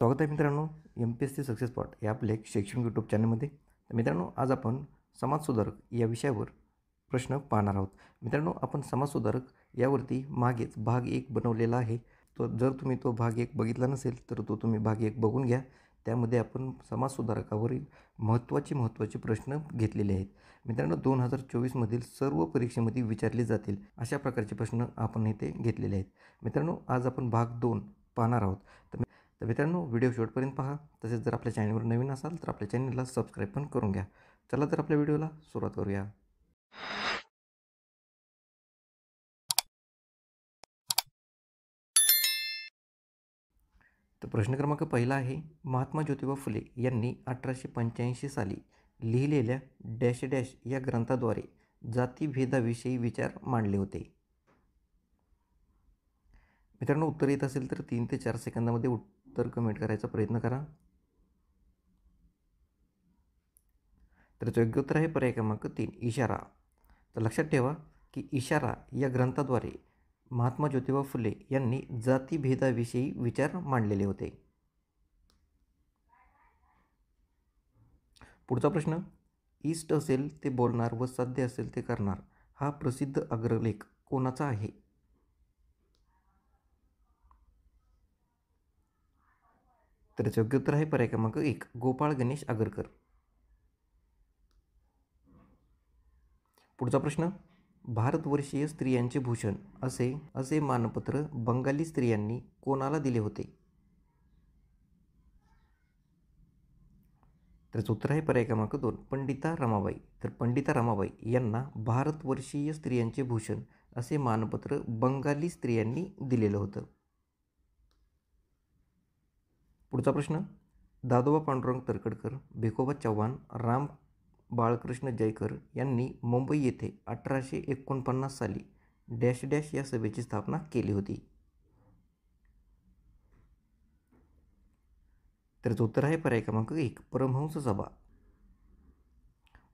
स्वागत आहे मित्रांनो, MPSC सक्सेस स्पॉट या आपल्या एक शैक्षणिक यूट्यूब चॅनलमध्ये. तर मित्रांनो, आज आपण समाजसुधारक या विषयावर प्रश्न पाहणार आहोत. मित्रांनो, आपण समाजसुधारक यावरती मागेच भाग 1 बनवलेला आहे. तो जर तुम्ही तो भाग 1 बघितला नसेल तर तुम्ही भाग 1 बघून घ्या. त्यामध्ये आपण समाजसुधारकावरील महत्त्वाचे प्रश्न घेतलेले आहेत. मित्रांनो, 2024मधील सर्व परीक्षेमध्ये विचारले जातील अशा प्रकारचे प्रश्न आपण इथे घेतलेले आहेत. मित्रांनो, आज आपण भाग 2 पाहणार आहोत. तर मित्रांनो, व्हिडिओ शेवटपर्यंत पहा. तसेच जर आपल्या चॅनलवर नवीन असाल तर आपल्या चॅनलला सबस्क्राईब पण करून घ्या. चला तर आपल्या व्हिडिओला सुरुवात करूया. तर प्रश्न क्रमांक पहिला आहे, महात्मा ज्योतिबा फुले यांनी 1885 साली लिहिलेल्या डॅश डॅश या ग्रंथाद्वारे जातीभेदाविषयी विचार मांडले होते. मित्रांनो, उत्तर येत असेल तर 3 ते 4 सेकंदामध्ये उत्तर कमेंट करायचा प्रयत्न करा. तर योग्य उत्तर आहे पर्याय क्रमांक 3, इशारा. तर लक्षात ठेवा की इशारा या ग्रंथाद्वारे महात्मा ज्योतिबा फुले यांनी जातीभेदाविषयी विचार मांडलेले होते. पुढचा प्रश्न, इष्ट असेल ते बोलणार व साध्य असेल ते करणार हा प्रसिद्ध अग्रलेख कोणाचा आहे? तर योग्य उत्तर आहे पर्याय क्रमांक 1, गोपाळ गणेश आगरकर. पुढचा प्रश्न, भारतवर्षीय स्त्रियांचे भूषण असे मानपत्र बंगाली स्त्रियांनी कोणाला दिले होते? तर उत्तर आहे पर्याय क्रमांक 2, पंडिता रमाबाई. तर पंडिता रमाबाई यांना भारतवर्षीय स्त्रियांचे भूषण असे मानपत्र बंगाली स्त्रियांनी दिलेलं होतं. पुढचा प्रश्न, दादोबा पांडुरंग तरखडकर, भिकोबा चव्हाण, राम बाळकृष्ण जयकर यांनी मुंबई येथे 1849 साली डॅश डॅश या सभेची स्थापना केली होती. तर उत्तर आहे पर्याय क्रमांक 1, परमहंस सभा.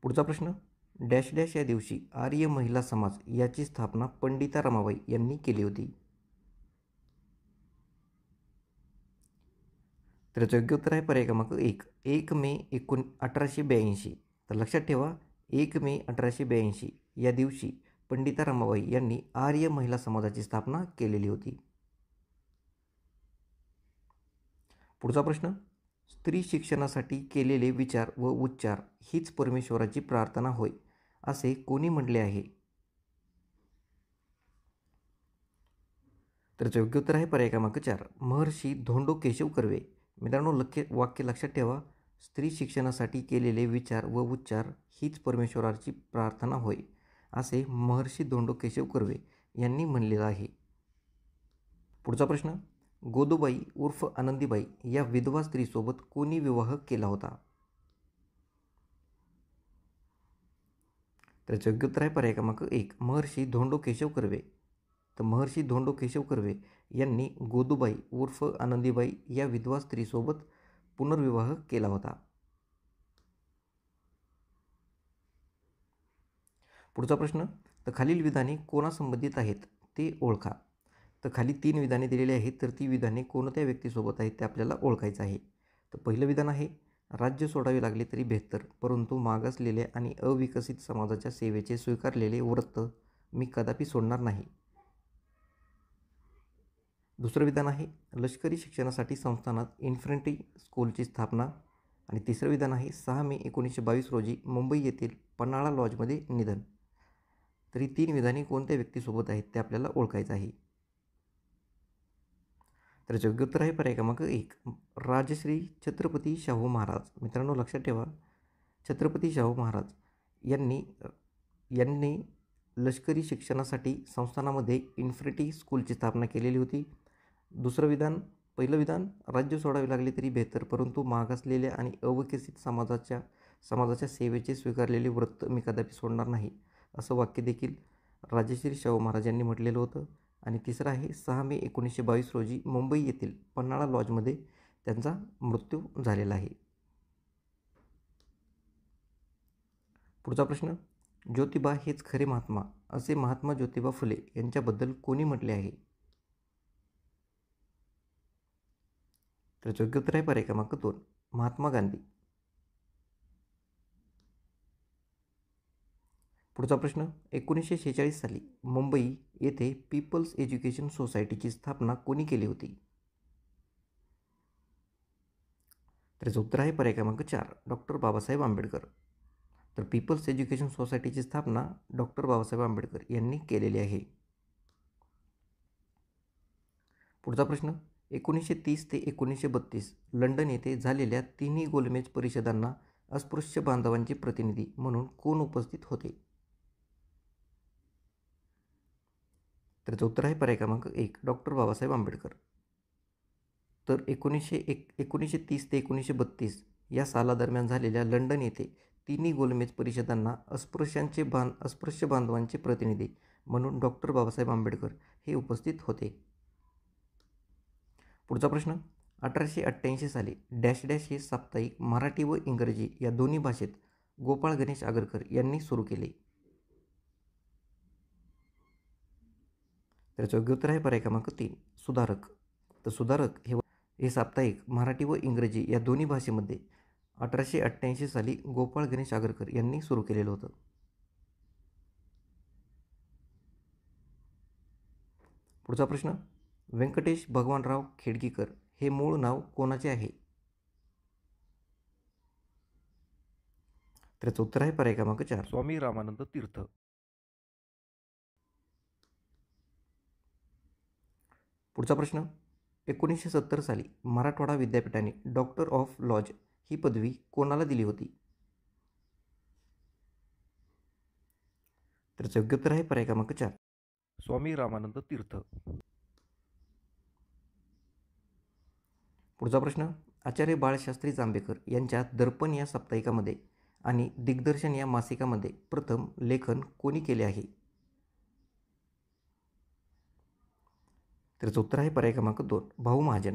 पुढचा प्रश्न, डॅश डॅश या दिवशी आर्य महिला समाज याची स्थापना पंडिता रमाबाई यांनी केली होती. तर योग्य उत्तर आहे पर्याय क्रमांक 1 मे 1882. तर लक्षात ठेवा, 1 मे 1882 या दिवशी पंडिता रमाबाई यांनी आर्य महिला समाजाची स्थापना केलेली होती. पुढचा प्रश्न, स्त्री शिक्षणासाठी केलेले विचार व उच्चार हीच परमेश्वराची प्रार्थना होय असे कोणी म्हटले आहे? तर योग्य उत्तर आहे पर्याय क्रमांक 4, महर्षी धोंडो केशव कर्वे. मित्रांनो, वाक्य लक्षात ठेवा, स्त्री शिक्षणासाठी केलेले विचार व उच्चार हीच परमेश्वराची प्रार्थना होय असे महर्षी धोंडो केशव कर्वे यांनी म्हणलेलं आहे. पुढचा प्रश्न, गोदूबाई उर्फ आनंदीबाई या विधवा स्त्रीसोबत कोणी विवाह केला होता? तर योग्य उत्तर आहे पर्याय क्रमांक 1, महर्षी धोंडो केशव कर्वे. तर महर्षी धोंडो केशव कर्वे यांनी गोदूबाई उर्फ आनंदीबाई या विधवा स्त्रीसोबत पुनर्विवाह केला होता. पुढचा प्रश्न, तर खालील विधाने कोणासंबंधित आहेत ते ओळखा. तर खाली 3 विधाने दिलेली आहेत. तर ती विधाने कोणत्या व्यक्तीसोबत आहेत ते आपल्याला ओळखायचं आहे. तर पहिलं विधान आहे, राज्य सोडावे लागले तरी बेहतर, परंतु मागासलेल्या आणि अविकसित समाजाच्या सेवेचे स्वीकारलेले व्रत मी कदापि सोडणार नाही. दुसरं विधान आहे, लष्करी शिक्षणासाठी संस्थानात इन्फंट्री स्कूलची स्थापना. आणि तिसरं विधान आहे, 6 मे 1922 रोजी मुंबई येथील पन्हाळा लॉजमध्ये निधन. तर ही 3 विधाने कोणत्या व्यक्तीसोबत आहेत ते आपल्याला ओळखायचं आहे. तर योग्य उत्तर आहे पर्याय क्रमांक 1, राजश्री छत्रपती शाहू महाराज. मित्रांनो, लक्षात ठेवा, छत्रपती शाहू महाराज यांनी लष्करी शिक्षणासाठी संस्थानामध्ये इन्फंट्री स्कूलची स्थापना केलेली होती. पहिलं विधान, राज्य सोडावे लागले तरी बेहतर, परंतु मागासलेल्या आणि अविकसित समाजाच्या सेवेचे स्वीकारलेले व्रत मी कदापि सोडणार नाही असं वाक्य देखील राजश्री शाहू महाराज यांनी म्हटलेलं होतं. आणि तिसरं आहे, 6 मे 1922 रोजी मुंबई येथील पन्हाळा लॉजमध्ये त्यांचा मृत्यू झालेला आहे. पुढचा प्रश्न, ज्योतिबा हेच खरे महात्मा असे महात्मा ज्योतिबा फुले यांच्याबद्दल कोणी म्हटले आहे? तर योग्य उत्तर आहे पर्याय क्रमांक 2 महात्मा गांधी. पुढचा प्रश्न 1946 साली मुंबई येथे पीपल्स एज्युकेशन सोसायटीची स्थापना कोणी केली होती? त्याचं उत्तर आहे पर्याय क्रमांक 4 डॉक्टर बाबासाहेब आंबेडकर. तर पीपल्स एज्युकेशन सोसायटीची स्थापना डॉक्टर बाबासाहेब आंबेडकर यांनी केलेली आहे. पुढचा प्रश्न 1930 ते 1932 लंडन येथे झालेल्या तिन्ही गोलमेज परिषदांना अस्पृश्य बांधवांचे प्रतिनिधी म्हणून कोण उपस्थित होते? त्याचं उत्तर आहे पर्याय क्रमांक 1 डॉक्टर बाबासाहेब आंबेडकर. तर 1930 ते 1932 या सालादरम्यान झालेल्या लंडन येथे तिन्ही गोलमेज परिषदांना अस्पृश्य बांधवांचे प्रतिनिधी म्हणून डॉक्टर बाबासाहेब आंबेडकर हे उपस्थित होते. पुढचा प्रश्न 1888 साली डॅश डॅश हे साप्ताहिक मराठी व इंग्रजी या दोन्ही भाषेत गोपाळ गणेश आगरकर यांनी सुरू केले. त्याचं योग्य उत्तर आहे पर्याय क्रमांक 3 सुधारक. तर सुधारक हे साप्ताहिक मराठी व इंग्रजी या दोन्ही भाषेमध्ये 1888 साली गोपाळ गणेश आगरकर यांनी सुरू केलेलं होतं. पुढचा प्रश्न व्यंकटेश भगवानराव खेडगीकर हे मूळ नाव कोणाचे आहे? त्याचं उत्तर आहे पर्याय क्रमांक 4 स्वामी रामानंद तीर्थ. पुढचा प्रश्न 1970 साली मराठवाडा विद्यापीठाने डॉक्टर ऑफ लॉज ही पदवी कोणाला दिली होती? त्याचं योग्य उत्तर आहे पर्याय क्रमांक 4 स्वामी रामानंद तीर्थ. पुढचा प्रश्न आचार्य बाळशास्त्री जांभेकर यांच्या दर्पण या साप्ताहिकामध्ये आणि दिग्दर्शन या मासिकामध्ये प्रथम लेखन कोणी केले आहे? त्याचं उत्तर आहे पर्याय क्रमांक 2 भाऊ महाजन.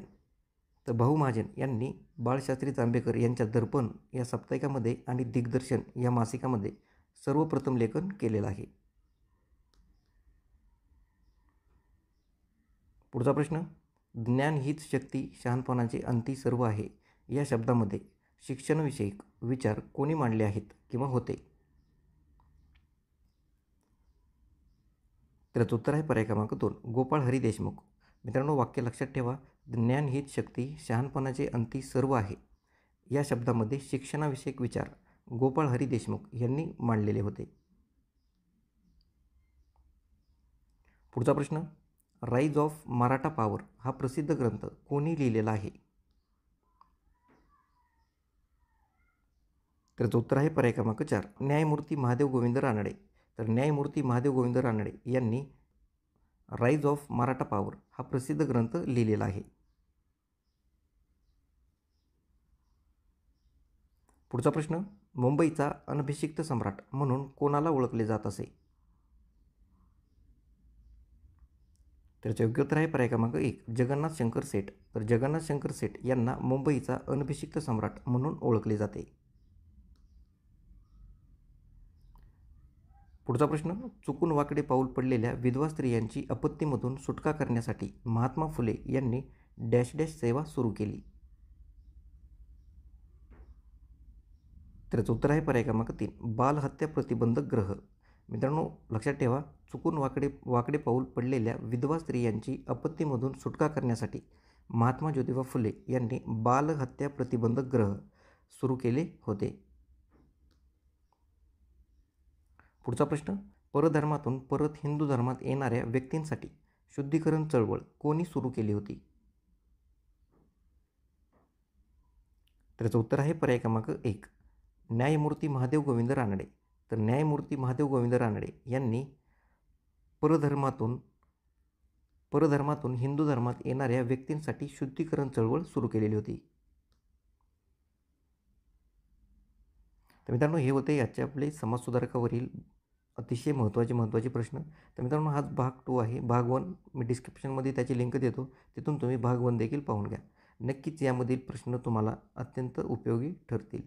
तर भाऊ महाजन यांनी बाळशास्त्री जांभेकर यांच्या दर्पण या साप्ताहिकामध्ये आणि दिग्दर्शन या मासिकामध्ये सर्वप्रथम लेखन केलेलं आहे. पुढचा प्रश्न ज्ञान हीच शक्ती शहाणपणाचे अंती सर्व आहे या शब्दामध्ये शिक्षणविषयक विचार कोणी मांडले आहेत किंवा होते? त्याचं उत्तर आहे पर्याय क्रमांक 2 गोपाळ हरी देशमुख. मित्रांनो वाक्य लक्षात ठेवा ज्ञान हीच शक्ती शहाणपणाचे अंती सर्व आहे या शब्दामध्ये शिक्षणाविषयक विचार गोपाळ हरी देशमुख यांनी मांडलेले होते. पुढचा प्रश्न राईज ऑफ मराठा पॉवर हा प्रसिद्ध ग्रंथ कोणी लिहिलेला आहे? त्याचं उत्तर आहे पर्याय क्रमांक 4 न्यायमूर्ती महादेव गोविंद रानडे. तर न्यायमूर्ती महादेव गोविंद रानडे यांनी राईज ऑफ मराठा पॉवर हा प्रसिद्ध ग्रंथ लिहिलेला आहे. पुढचा प्रश्न मुंबईचा अनभिषिक्त सम्राट म्हणून कोणाला ओळखले जात असे? त्याचं योग्य उत्तर आहे पर्याय क्रमांक 1 जगन्नाथ शंकर सेठ. तर जगन्नाथ शंकर सेठ यांना मुंबईचा अनभिषिक्त सम्राट म्हणून ओळखले जाते. पुढचा प्रश्न चुकून वाकडे पाऊल पडलेल्या विधवा स्त्रियांची आपत्तीमधून सुटका करण्यासाठी महात्मा फुले यांनी डॅश डॅश सेवा सुरू केली. त्याचं उत्तर आहे पर्याय क्रमांक 3 बालहत्या प्रतिबंधक ग्रह. मित्रांनो लक्षात ठेवा चुकून वाकडे पाऊल पडलेल्या विधवा स्त्रियांची आपत्तीमधून सुटका करण्यासाठी महात्मा ज्योतिबा फुले यांनी बालहत्या प्रतिबंधक ग्रह सुरू केले होते. पुढचा प्रश्न परधर्मातून परत हिंदू धर्मात येणाऱ्या व्यक्तींसाठी शुद्धीकरण चळवळ कोणी सुरू केली होती? त्याचं उत्तर आहे पर्याय क्रमांक 1 न्यायमूर्ती महादेव गोविंद रानडे. तर न्यायमूर्ती महादेव गोविंद रानडे यांनी परधर्मातून हिंदू धर्मात येणाऱ्या व्यक्तींसाठी शुद्धीकरण चळवळ सुरू केलेली होती. तर मित्रांनो हे होते आजचे आपले समाजसुधारकावरील अतिशय महत्त्वाचे प्रश्न. तर मित्रांनो हाच भाग 2 आहे. भाग 1 मी डिस्क्रिप्शनमध्ये त्याची लिंक देतो, तिथून तुम्ही भाग 1 देखील पाहून घ्या. नक्कीच यामधील प्रश्न तुम्हाला अत्यंत उपयोगी ठरतील.